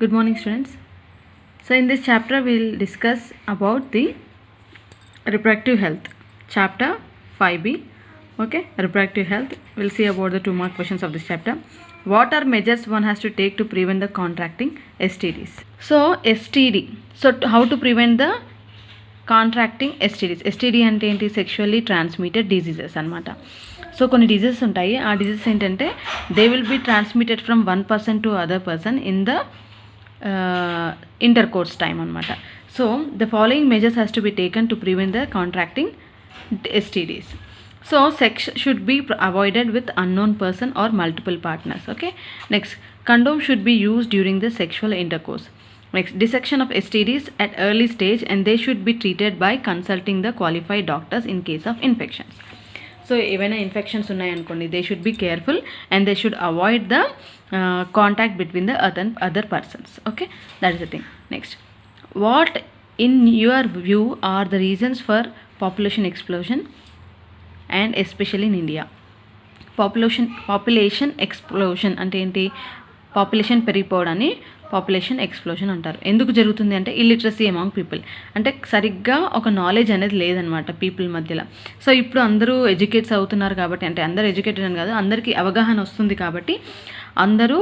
Good morning, students. So in this chapter we will discuss about the reproductive health, chapter 5b. Okay, reproductive health. We'll see about the 2-mark questions of this chapter. What are measures one has to take to prevent the contracting STDs? So STD. So how to prevent the contracting STDs. STD అంటే ఏంటి? Sexually transmitted diseases అనమాట. So కొన్ని diseases ఉంటాయి. ఆ diseases ఏంటంటే they will be transmitted from one person to other person in the intercourse time అనమాట. So the following measures has to be taken to prevent the contracting STDs. So sex should be avoided with unknown person or multiple partners. Okay, next condom should be used during the sexual intercourse. Next, dissection of STDs at early stage and they should be treated by consulting the qualified doctors in case of infections. So even infections unnai anukondi, they should be careful and they should avoid the contact between the other persons. Okay, that is the thing. Next, what in your view are the reasons for population explosion and especially in India? Population explosion అంటే ఏంటి? Population పెరిగిపోవడాన్ని population explosion అంటారు. ఎందుకు జరుగుతుంది అంటే illiteracy among people, అంటే సరిగ్గా ఒక knowledge అనేది లేదనమాట పీపుల్ మధ్యలో. సో ఇప్పుడు అందరూ ఎడ్యుకేట్స్ అవుతున్నారు కాబట్టి, అంటే అందరూ ఎడ్యుకేటెడ్ అని కాదు, అందరికీ అవగాహన వస్తుంది కాబట్టి అందరూ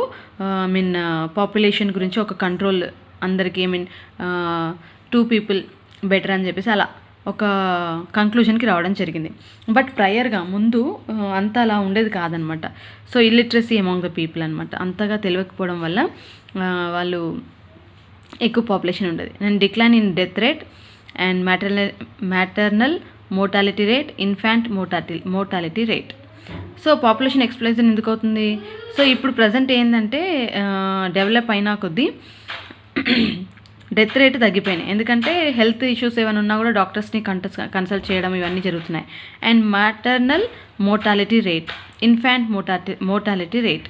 పాపులేషన్ గురించి ఒక కంట్రోల్, అందరికీ 2 people బెటర్ అని చెప్పేసి అలా ఒక కంక్లూజన్కి రావడం జరిగింది. బట్ ప్రయర్గా ముందు అంతా అలా ఉండేది కాదనమాట. So illiteracy among the people అనమాట, అంతగా తెలియకపోవడం వల్ల వాళ్ళు ఎక్కువ పాపులేషన్ ఉండేది. And decline in death rate and maternal mortality rate, infant mortality rate. So population explosion ఎందుకు అవుతుంది? సో ఇప్పుడు ప్రజెంట్ ఏంటంటే డెవలప్ అయినా కొద్దీ డెత్ రేట్ తగ్గిపోయినాయి. ఎందుకంటే హెల్త్ ఇష్యూస్ ఏమైనా ఉన్నా కూడా డాక్టర్స్ని కన్సల్ట్ చేయడం ఇవన్నీ జరుగుతున్నాయి. And maternal mortality rate, infant mortality rate.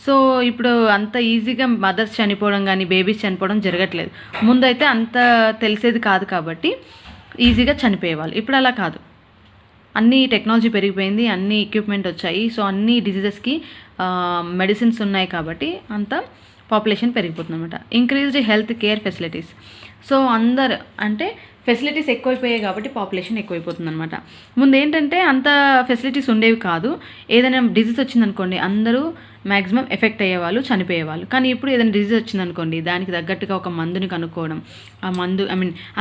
So ఇప్పుడు అంత ఈజీగా మదర్స్ చనిపోవడం కానీ బేబీస్ చనిపోవడం జరగట్లేదు. ముందైతే అంత తెలిసేది కాదు కాబట్టి ఈజీగా చనిపోయేవాళ్ళు. ఇప్పుడు అలా కాదు, అన్ని టెక్నాలజీ పెరిగిపోయింది, అన్ని ఎక్విప్మెంట్ వచ్చాయి. సో అన్ని డిజీజెస్కి మెడిసిన్స్ ఉన్నాయి కాబట్టి అంత పాపులేషన్ పెరిగిపోతుంది అనమాట. Increased health care facilities. So అందరు అంటే ఫెసిలిటీస్ ఎక్కువైపోయాయి కాబట్టి పాపులేషన్ ఎక్కువైపోతుంది అనమాట. ముందు ఏంటంటే అంత ఫెసిలిటీస్ ఉండేవి కాదు. ఏదైనా డిజీజ్ వచ్చిందనుకోండి అందరూ మ్యాక్సిమం ఎఫెక్ట్ అయ్యేవాళ్ళు, చనిపోయేవాళ్ళు. కానీ ఇప్పుడు ఏదైనా డిజీజ్ వచ్చిందనుకోండి దానికి తగ్గట్టుగా ఒక మందుని కనుక్కోవడం, ఆ మందు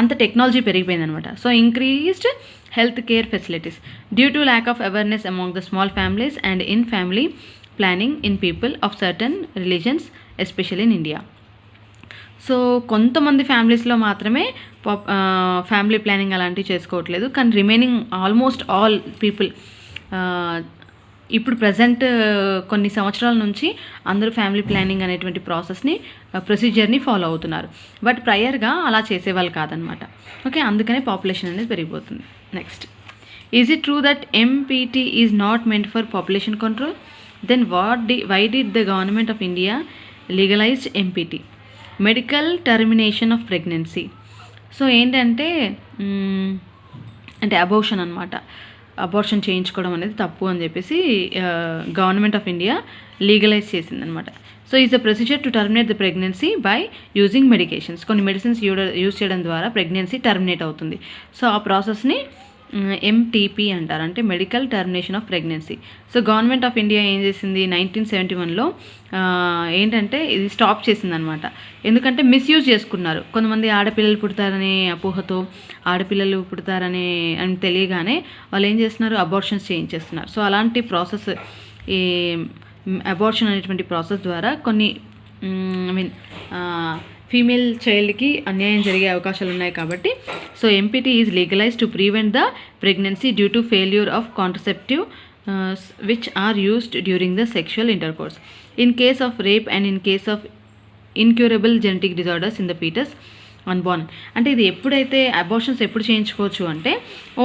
అంత టెక్నాలజీ పెరిగిపోయింది అనమాట. So increased health care facilities due to lack of awareness among the small families and in family planning in people of certain religions especially in India. So కొంతమంది ఫ్యామిలీస్లో మాత్రమే ఫ్యామిలీ ప్లానింగ్ అలాంటివి చేసుకోవట్లేదు, కానీ రిమైనింగ్ ఆల్మోస్ట్ ఆల్ పీపుల్ ఇప్పుడు present కొన్ని సంవత్సరాల నుంచి అందరూ ఫ్యామిలీ ప్లానింగ్ అనేటువంటి ప్రొసీజర్ని ఫాలో అవుతున్నారు. బట్ ప్రయర్గా అలా చేసేవాళ్ళు కాదనమాట. ఓకే, అందుకనే పాపులేషన్ అనేది పెరిగిపోతుంది. Next, is it true that MPT is not meant for population control? Then why did the government of India legalized MPT, medical termination of pregnancy. So ఏంటంటే అంటే అబోర్షన్ అనమాట. అబోర్షన్ చేయించుకోవడం అనేది తప్పు అని చెప్పేసి గవర్నమెంట్ ఆఫ్ ఇండియా లీగలైజ్ చేసిందనమాట. So is the procedure to terminate the pregnancy by using medications. కొన్ని మెడిసిన్స్ యూజ్ చేయడం ద్వారా ప్రెగ్నెన్సీ టర్మినేట్ అవుతుంది. సో ఆ ప్రాసెస్ని ఎంటీపీ అంటారు, అంటే medical termination of pregnancy. So government of India ఏం చేసింది 1971లో ఏంటంటే ఇది స్టాప్ చేసిందనమాట. ఎందుకంటే మిస్యూజ్ చేసుకున్నారు కొంతమంది. ఆడపిల్లలు పుడతారనే అపోహతో, ఆడపిల్లలు పుడతారనే అని తెలియగానే వాళ్ళు ఏం చేస్తున్నారు, అబార్షన్స్ చేయించేస్తున్నారు. సో అలాంటి ప్రాసెస్, ఈ అబార్షన్ అనేటువంటి ప్రాసెస్ ద్వారా కొన్ని ఫీమేల్ చైల్డ్కి అన్యాయం జరిగే అవకాశాలు ఉన్నాయి కాబట్టి సో ఎంపీటీ is legalize to prevent the pregnancy due to failure of contraceptive which are used during the sexual intercourse in case of rape and in case of incurable genetic disorders in the foetus unborn. అంటే ఇది ఎప్పుడైతే abortions ఎప్పుడు చేయించుకోవచ్చు అంటే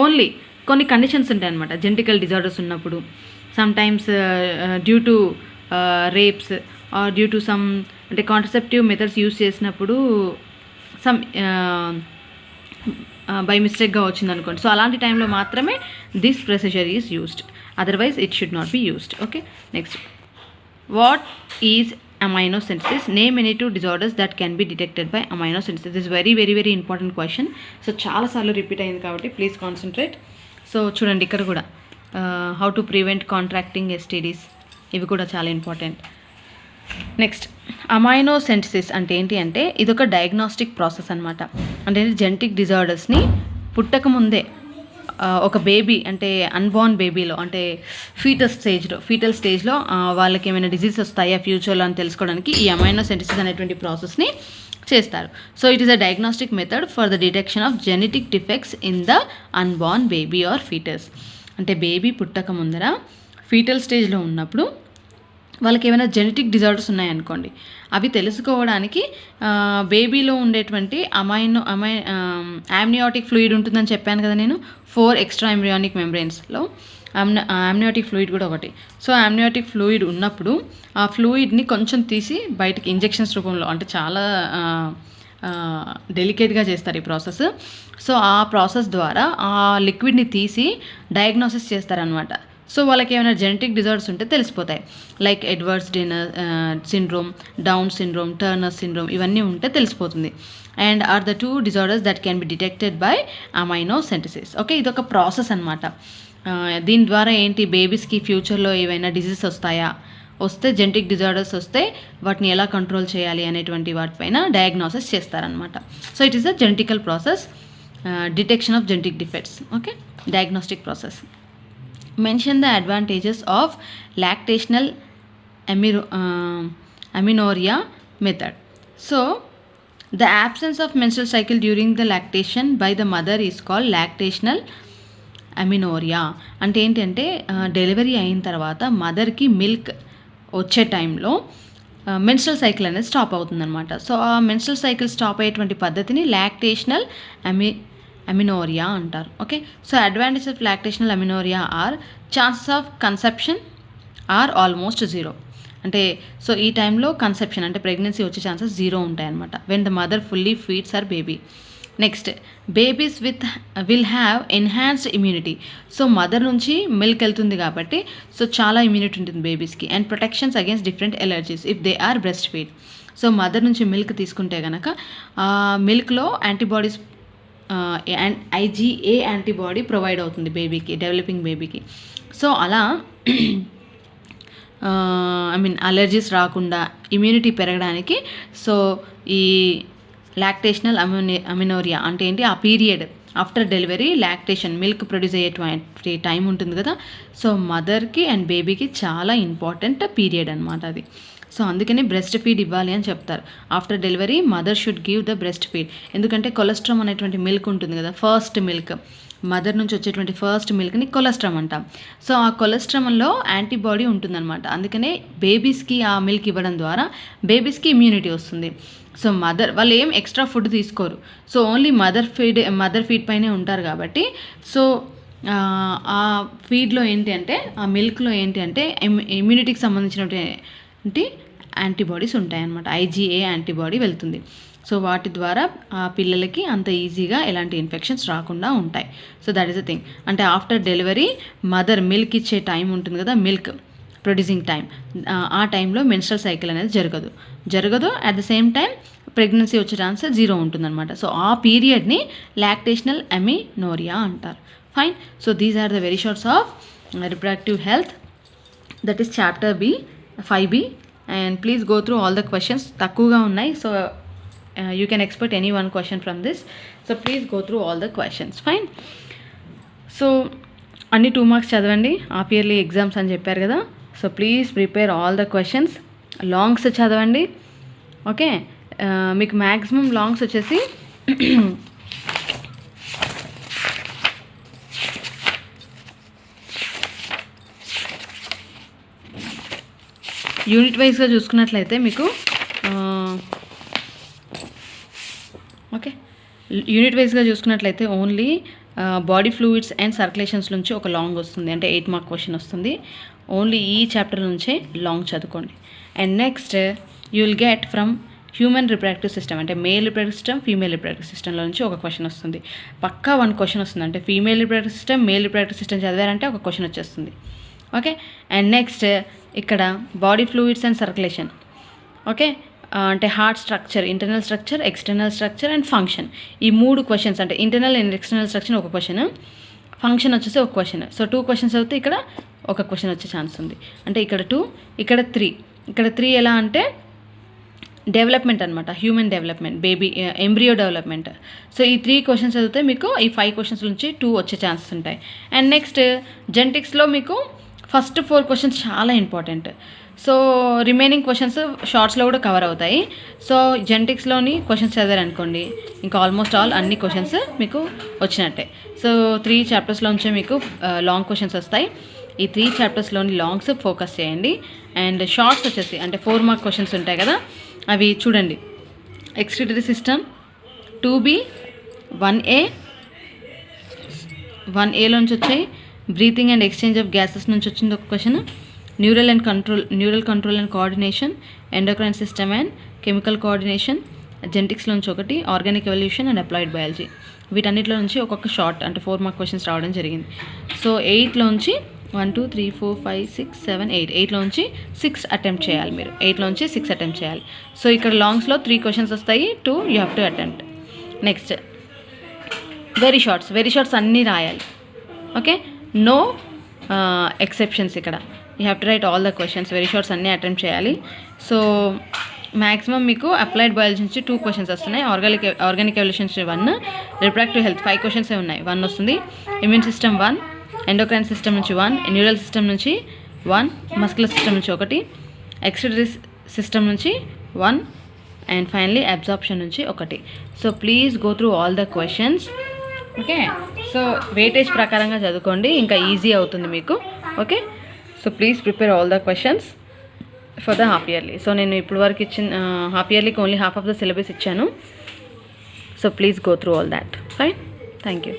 only కొన్ని conditions ఉంటాయి అనమాట. Genetical disorders ఉన్నప్పుడు, sometimes due to rapes or due to some అంటే కాంట్రసెప్టివ్ మెథడ్స్ యూస్ చేసినప్పుడు సమ్ బై మిస్టేక్గా వచ్చింది అనుకోండి. సో అలాంటి టైంలో మాత్రమే this procedure is used, otherwise it should not be used. Okay, next, what is amino-synthesis. Name any 2 disorders that can be detected by amino-synthesis. This is very very very important question. So చాలా సార్లు repeat అయింది కాబట్టి please concentrate. So చూడండి ఇక్కడ కూడా how to prevent contracting STDs, ఇవి కూడా చాలా ఇంపార్టెంట్. నెక్స్ట్ అమైనోసెంథసిస్ అంటే ఏంటి అంటే ఇది ఒక డయాగ్నోస్టిక్ ప్రాసెస్ అనమాట. అంటే జెనెటిక్ డిజార్డర్స్ని పుట్టకముందే ఒక బేబీ అంటే అన్బార్న్ బేబీలో అంటే ఫీటల్ స్టేజ్లో వాళ్ళకి ఏమైనా డిజీజ్ వస్తాయా ఫ్యూచర్లో అని తెలుసుకోవడానికి ఈ అమైనోసెంథసిస్ అనేటువంటి ప్రాసెస్ని చేస్తారు. So it is a diagnostic method for the detection of genetic defects in the unborn baby or foetus. అంటే బేబీ పుట్టక ముందర ఫీటల్ స్టేజ్లో ఉన్నప్పుడు వాళ్ళకి ఏమైనా జెనెటిక్ డిజార్డర్స్ ఉన్నాయనుకోండి, అవి తెలుసుకోవడానికి బేబీలో ఉండేటువంటి అమ్నియాటిక్ ఫ్లూయిడ్ ఉంటుందని చెప్పాను కదా నేను. 4 ఎక్స్ట్రా ఎంబ్రియానిక్ మెంబ్రెయిన్స్లో అమ్నియాటిక్ ఫ్లూయిడ్ కూడా ఒకటి. సో అమ్నియాటిక్ ఫ్లూయిడ్ ఉన్నప్పుడు ఆ ఫ్లూయిడ్ని కొంచెం తీసి బయటకి ఇంజెక్షన్స్ రూపంలో, అంటే చాలా డెలికేట్గా చేస్తారు ఈ ప్రాసెస్. సో ఆ ప్రాసెస్ ద్వారా ఆ లిక్విడ్ని తీసి డయాగ్నోసిస్ చేస్తారనమాట. సో వాళ్ళకి ఏమైనా జెనెటిక్ డిజార్డర్స్ ఉంటే తెలిసిపోతాయి. Like Edwards syndrome, Down syndrome, Turner syndrome, ఇవన్నీ ఉంటే తెలిసిపోతుంది. And are the 2 disorders that can be detected by amino-synthesis. Okay, ఇది ఒక ప్రాసెస్ అనమాట. దీని ద్వారా ఏంటి, బేబీస్కి ఫ్యూచర్లో ఏవైనా డిజీజెస్ వస్తే జెనెటిక్ డిజార్డర్స్ వస్తే వాటిని ఎలా కంట్రోల్ చేయాలి అనేటువంటి వాటిపైన డయాగ్నోసిస్ చేస్తారనమాట. So it is a genetical process, detection of genetic defects. Okay, diagnostic process. Mention the advantages of lactational amenorrhea method. So the absence of menstrual cycle during the lactation by the mother is called lactational amenorrhea. అంటే ఏంటంటే delivery అయిన తర్వాత మదర్కి milk వచ్చే టైంలో menstrual cycle అనేది stop అవుతుందన్నమాట. So ఆ మెన్స్ట్రల్ సైకిల్ స్టాప్ అయ్యేటువంటి పద్ధతిని లాక్టేషనల్ అమినోరియా అంటారు. Okay, so advantage of lactational amenorrhoea are chances of conception are almost 0. అంటే సో ఈ టైంలో కన్సెప్షన్ అంటే ప్రెగ్నెన్సీ వచ్చే ఛాన్సెస్ 0 ఉంటాయన్నమాట. When the mother fully feeds her baby. Next, babies will have enhanced immunity. So mother నుంచి milk వెళ్తుంది కాబట్టి so చాలా ఇమ్యూనిటీ ఉంటుంది బేబీస్కి. And protections against different allergies if they are breast feed. So mother నుంచి milk తీసుకుంటే కనుక మిల్క్లో యాంటీబాడీస్ IgA యాంటీబాడీ ప్రొవైడ్ అవుతుంది బేబీకి, డెవలపింగ్ బేబీకి. సో అలా అలర్జీస్ రాకుండా ఇమ్యూనిటీ పెరగడానికి సో ఈ లాక్టేషనల్ అమినోరియా అంటే ఏంటి, ఆ period after delivery lactation milk produce అయ్యేటువంటి టైం ఉంటుంది కదా. సో మదర్కి అండ్ బేబీకి చాలా ఇంపార్టెంట్ పీరియడ్ అనమాట అది. సో అందుకని బ్రెస్ట్ ఫీడ్ ఇవ్వాలి అని చెప్తారు. After delivery mother should give the breast feed. ఎందుకంటే కొలెస్ట్రామ్ అనేటువంటి మిల్క్ ఉంటుంది కదా, ఫస్ట్ మిల్క్, మదర్ నుంచి వచ్చేటువంటి ఫస్ట్ మిల్క్ని కొలెస్ట్రామ్ అంటాం. సో ఆ కొలెస్ట్రామ్లో యాంటీబాడీ ఉంటుందన్నమాట. అందుకనే బేబీస్కి ఆ మిల్క్ ఇవ్వడం ద్వారా బేబీస్కి ఇమ్యూనిటీ వస్తుంది. సో వాళ్ళు ఏం ఎక్స్ట్రా ఫుడ్ తీసుకోరు. సో ఓన్లీ మదర్ ఫీడ్ పైనే ఉంటారు కాబట్టి సో ఆ ఫీడ్లో ఏంటి అంటే, ఆ మిల్క్లో ఏంటి అంటే ఇమ్యూనిటీకి సంబంధించినటువంటి యాంటీబాడీస్ ఉంటాయన్నమాట. IgA యాంటీబాడీ వెళ్తుంది. సో వాటి ద్వారా ఆ పిల్లలకి అంత ఈజీగా ఎలాంటి ఇన్ఫెక్షన్స్ రాకుండా ఉంటాయి. So that is the thing. అంటే ఆఫ్టర్ డెలివరీ మదర్ మిల్క్ ఇచ్చే టైం ఉంటుంది కదా, మిల్క్ ప్రొడ్యూసింగ్ టైం, ఆ టైంలో మెన్స్ట్రల్ సైకిల్ అనేది జరగదు. At the same time pregnancy వచ్చే ఛాన్స్ 0 ఉంటుందన్నమాట. సో ఆ పీరియడ్ని లాక్టేషనల్ అమినోరియా అంటారు. Fine. So these are the very shorts of reproductive health. That is chapter B 5B. And please go through all the questions. తక్కువగా ఉన్నాయి. So you can expect any one question from this. So please go through all the questions. Fine. So అన్ని 2 marks చదవండి, half yearly exams అని చెప్పారు కదా. So please prepare all the questions. Longs చదవండి. Okay, మీకు maximum longs వచ్చేసి unit వైజ్గా చూసుకున్నట్లయితే మీకు only body fluids and circulations నుంచి ఒక లాంగ్ వస్తుంది, అంటే 8 మార్క్ క్వశ్చన్ వస్తుంది. ఓన్లీ ఈ చాప్టర్ నుంచే లాంగ్ చదువుకోండి. And next you will get from human reproductive system, అంటే male reproductive system, female reproductive సిస్టంలో నుంచి ఒక క్వశ్చన్ వస్తుంది. పక్కా 1 క్వశ్చన్ వస్తుంది. అంటే female reproductive system, male reproductive system చదివారంటే ఒక క్వశ్చన్ వచ్చేస్తుంది. ఓకే. అండ్ నెక్స్ట్ ఇక్కడ body fluids and circulation, okay, అంటే heart structure, internal structure, external structure and function. ఈ 3 క్వశ్చన్స్ అంటే ఇంటర్నల్ అండ్ ఎక్స్టర్నల్ స్ట్రక్చర్ ఒక క్వశ్చన్, ఫంక్షన్ వచ్చేసి ఒక క్వశ్చన్. సో 2 క్వశ్చన్స్ అవుతే ఇక్కడ ఒక క్వశ్చన్ వచ్చే ఛాన్స్ ఉంది. అంటే ఇక్కడ 2, ఇక్కడ 3. ఇక్కడ 3 ఎలా అంటే డెవలప్మెంట్ అనమాట, human development, baby embryo development. So ఈ 3 క్వశ్చన్స్ చదివితే మీకు ఈ 5 క్వశ్చన్స్ నుంచి 2 వచ్చే ఛాన్సెస్ ఉంటాయి. అండ్ నెక్స్ట్ జెనెటిక్స్లో మీకు ఫస్ట్ 4 క్వశ్చన్స్ చాలా ఇంపార్టెంట్. సో రిమైనింగ్ క్వశ్చన్స్ షార్ట్స్లో కూడా కవర్ అవుతాయి. సో జెనెటిక్స్లోని క్వశ్చన్స్ చదివారనుకోండి, ఇంకా ఆల్మోస్ట్ ఆల్ అన్ని క్వశ్చన్స్ మీకు వచ్చినట్టే. సో 3 చాప్టర్స్లో నుంచే మీకు లాంగ్ క్వశ్చన్స్ వస్తాయి. ఈ 3 చాప్టర్స్లోని లాంగ్స్ ఫోకస్ చేయండి. అండ్ షార్ట్స్ వచ్చేసి అంటే 4 మార్క్ క్వశ్చన్స్ ఉంటాయి కదా, అవి చూడండి. ఎక్స్క్రిటరీ సిస్టమ్ 2B, 1A నుంచి వచ్చాయి. Breathing and exchange of gases నుంచి వచ్చింది ఒక question. Neural control and coordination, endocrine system and chemical coordination, జెనెటిక్స్లో నుంచి ఒకటి, organic evolution and applied biology. వీటన్నిటిలో నుంచి ఒక్కొక్క షార్ట్ అంటే 4 మార్క్ క్వశ్చన్స్ రావడం జరిగింది. సో 8లో నుంచి 1 2 3 4 5 6 7 8 8లో నుంచి 6 అటెంప్ట్ చేయాలి మీరు. 8లో నుంచి 6 అటెంప్ట్ చేయాలి. సో ఇక్కడ లాంగ్స్లో 3 క్వశ్చన్స్ వస్తాయి, 2 you have to attempt. Next very shorts అన్నీ రాయాలి. Okay, no exceptions. ఇక్కడ you have to write all the questions. Very shorts అన్నీ అటెంప్ట్ చేయాలి. సో మ్యాక్సిమం మీకు అప్లైడ్ బయాలజీ నుంచి 2 క్వశ్చన్స్ వస్తున్నాయి, ఆర్గానిక్ ఎవల్యూషన్ నుంచి 1, రిప్రొడక్టివ్ హెల్త్ 5 క్వశ్చన్స్ ఉన్నాయి, 1 వస్తుంది. ఇమ్యూన్ సిస్టమ్ 1, ఎండోక్రైన్ సిస్టమ్ నుంచి 1, న్యూరల్ సిస్టమ్ నుంచి 1, మస్కులర్ సిస్టమ్ నుంచి 1, ఎక్స్క్రిటరీ సిస్టమ్ నుంచి 1 అండ్ ఫైనలీ అబ్జార్ప్షన్ నుంచి 1. So please go through all the questions. Okay, so weightage ప్రకారంగా చదువుకోండి, ఇంకా ఈజీ అవుతుంది మీకు. Okay, so please prepare all the questions for the half yearly. So నేను ఇప్పుడు వరకు ఇచ్చిన హాఫ్ ఇయర్లీకి only half of the syllabus ఇచ్చాను. So please go through all that. Fine, thank you.